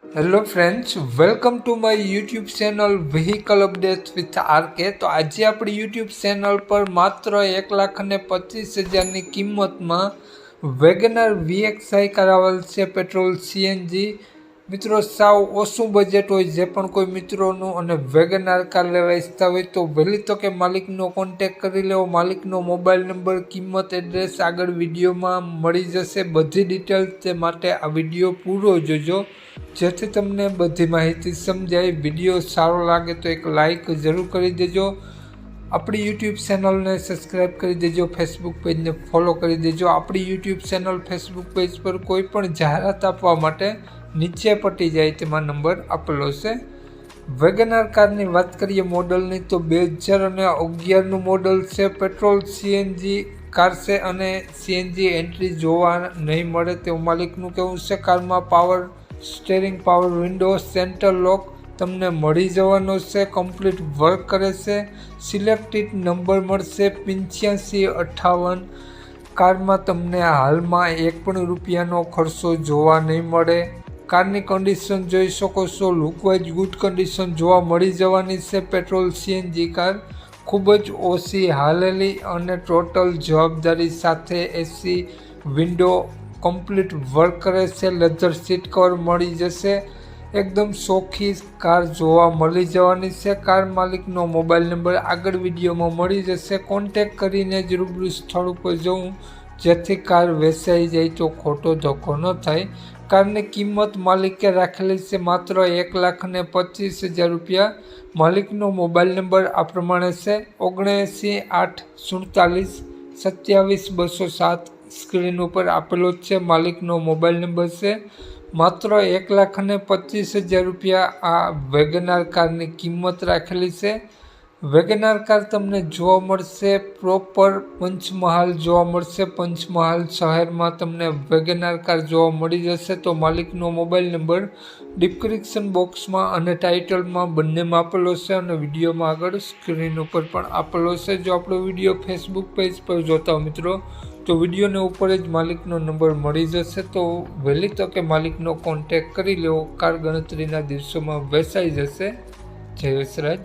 Hello friends, welcome to my YouTube channel vehicle update with RK. તો આજે આપણી YouTube channel પર માત્ર 1,25,000ની કિંમતમાં વેગનર VXI કાર આવેલ છે, પેટ્રોલ CNG। મિત્રો, સાવ ઓછું બજેટ હોય જે પણ કોઈ મિત્રોનું અને વેગનર કાર લેવા ઈચ્છતા હોય તો વહેલી તકે માલિકનો કોન્ટેક કરી લેવો। માલિકનો મોબાઈલ નંબર, કિંમત, એડ્રેસ આગળ વિડીયોમાં મળી જશે, બધી ડિટેલ્સ। તે માટે આ વિડીયો પૂરો જોજો જેથી તમને બધી માહિતી સમજાય। વિડીયો સારો લાગે તો એક લાઈક જરૂર કરી દેજો। આપણી યુટ્યુબ ચેનલને સબસ્ક્રાઈબ કરી દેજો, ફેસબુક પેજને ફોલો કરી દેજો। આપણી યુટ્યુબ ચેનલ, ફેસબુક પેજ પર કોઈ પણ જાહેરાત આપવા માટે નીચે પટી જાય તેમાં નંબર આપેલો છે। વેગનર કારની વાત કરીએ મોડલની તો 2011નું મોડલ છે, પેટ્રોલ CNG કાર છે અને CNG એન્ટ્રી જોવા નહીં મળે તેવું માલિકનું કહેવું છે। કારમાં power steering, power window, centre લોક તમને મળી જવાનો છે, કમ્પ્લીટ વર્ક કરે છે। સિલેક્ટેડ નંબર મળશે 8558। કારમાં તમને હાલમાં એક પણ રૂપિયાનો ખર્ચો જોવા નહીં મળે। કારની કન્ડિશન જોઈ શકો છો, લુકવાઇઝ ગુડ કન્ડિશન જોવા મળી જવાની છે। પેટ્રોલ CNG કાર ખૂબ જ ઓછી હાલેલી અને ટોટલ જવાબદારી સાથે AC વિન્ડો કમ્પ્લીટ વર્ક કરે છે, લેધર સીટ કવર મળી જશે, એકદમ ચોખ્ખી કાર જોવા મળી જવાની છે। કાર માલિકનો મોબાઈલ નંબર આગળ વિડીયોમાં મળી જશે, કોન્ટેક કરીને જ રૂબરૂ સ્થળ ઉપર જવું જેથી કાર વેચાઈ જાય તો ખોટો ધક્કો ન થાય। કારની કિંમત માલિકે રાખેલી છે માત્ર 1,25,000 રૂપિયા। માલિકનો મોબાઈલ નંબર આ પ્રમાણે છે 79 847 27 207। સ્ક્રીન ઉપર આપેલો છે માલિકનો મોબાઈલ નંબર છે। માત્ર 1,25,000 રૂપિયા આ વેગનર કારની કિંમત રાખેલી છે। વેગનર કાર તમને જોવા મળશે પ્રોપર પંચમહાલ જોવા મળશે। પંચમહાલ શહેરમાં તમને વેગનર કાર જોવા મળી જશે। તો માલિકનો મોબાઈલ નંબર ડિસ્ક્રિપ્શન બોક્સમાં અને ટાઇટલમાં બંનેમાં આપેલો છે અને વિડીયોમાં આગળ સ્ક્રીન ઉપર પણ આપેલો છે। જો આપણો વિડીયો ફેસબુક પેજ પર જોતા હો મિત્રો તો વિડીયોને ઉપર જ માલિકનો નંબર મળી જશે। તો વહેલી તકે માલિકનો કોન્ટેક કરી લેવો, કાર ગણતરીના દિવસોમાં વેચાઈ જશે। જય વસરાજ।